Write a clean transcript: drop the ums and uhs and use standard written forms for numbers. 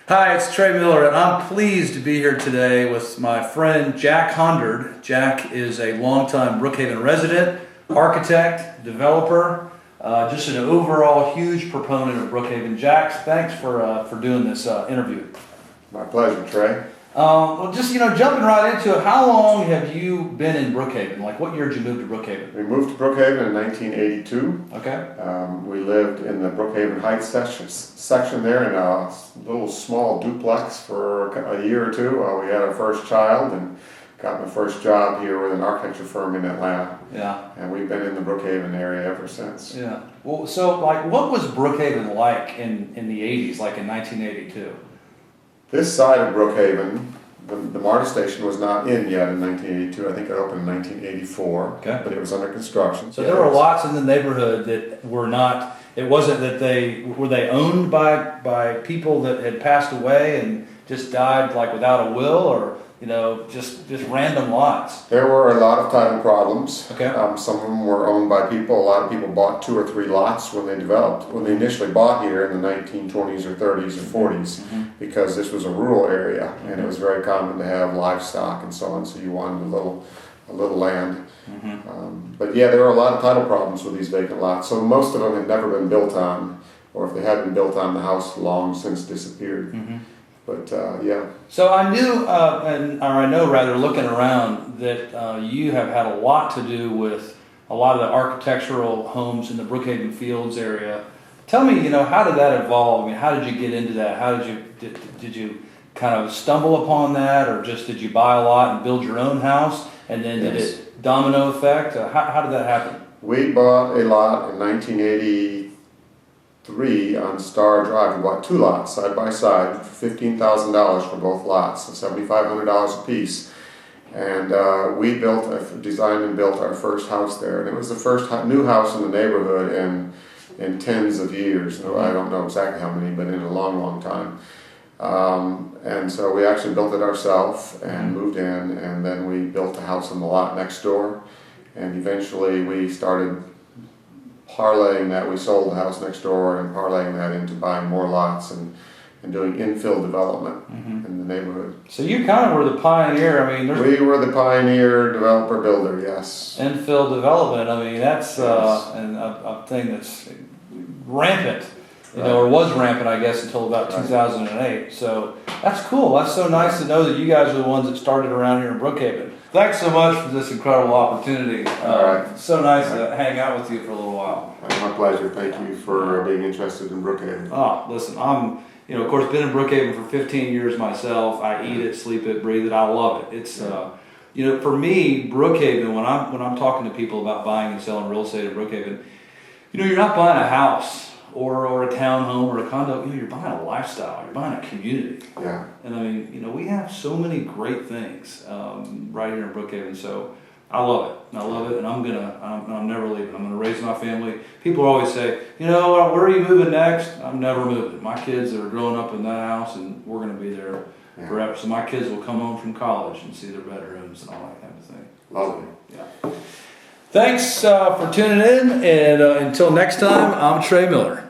Hi, it's Trey Miller, and I'm pleased to be here today with my friend Jack Honderd. Jack is a longtime Brookhaven resident, architect, developer, just an overall huge proponent of Brookhaven. Jack, thanks for doing this interview. My pleasure, Trey. Well, just jumping right into it, how long have you been in Brookhaven? Like, what year did you move to Brookhaven? We moved to Brookhaven in 1982. Okay. We lived in the Brookhaven Heights section there in a little small duplex for a year or two while we had our first child, and got my first job here with an architecture firm in Atlanta. Yeah. And we've been in the Brookhaven area ever since. Yeah. Well, so like, what was Brookhaven like in the 80s, like in 1982? This side of Brookhaven, the MARTA station was not in yet in 1982. I think it opened in 1984, Okay. but it was under construction. So there were lots in the neighborhood that were not, it wasn't that were they owned by people that had passed away and just died like without a will, or just random lots? There were a lot of title problems. Okay. Some of them were owned by people. A lot of people bought 2 or 3 lots when they initially bought here in the 1920s or 30s or 40s, because this was a rural area and it was very common to have livestock and so on. So you wanted a little land. But yeah, there were a lot of title problems with these vacant lots. So most of them had never been built on, or if they had been built on, the house long since disappeared. But yeah. So I knew, I know rather, looking around, that you have had a lot to do with a lot of the architectural homes in the Brookhaven Fields area. Tell me, how did that evolve? I mean, how did you get into that? How did you kind of stumble upon that, or just did you buy a lot and build your own house, and then did it domino effect? How did that happen? We bought a lot in 1983 on Star Drive. We bought 2 lots side by side for $15,000 for both lots, so $7,500 a piece. And we designed and built our first house there, and it was the first new house in the neighborhood in tens of years. I don't know exactly how many, but in a long, long time. And so we actually built it ourselves and moved in, and then we built a house on the lot next door, and eventually we started parlaying that. We sold the house next door and parlaying that into buying more lots and doing infill development in the neighborhood. So you kind of were the pioneer. I mean, we were the pioneer developer builder, yes. Infill development. I mean, that's a thing that's rampant. Or was rampant, I guess, until about 2008. So that's cool. That's so nice to know that you guys are the ones that started around here in Brookhaven. Thanks so much for this incredible opportunity. All right. So nice to hang out with you for a little while. My pleasure. Thank you for being interested in Brookhaven. Oh, listen, I'm, of course, been in Brookhaven for 15 years myself. I eat it, sleep it, breathe it. I love it. It's, for me, Brookhaven, when I'm talking to people about buying and selling real estate in Brookhaven, you're not buying a house or a townhome or a condo. You're buying a lifestyle. You're buying a community. Yeah. And I mean, we have so many great things right here in Brookhaven. So I love it, and I'm never leaving. I'm gonna raise my family. People always say, where are you moving next? I'm never moving. My kids are growing up in that house, and we're gonna be there forever. So my kids will come home from college and see their bedrooms and all that kind of thing. Lovely. Yeah. Thanks for tuning in, and until next time, I'm Trey Miller.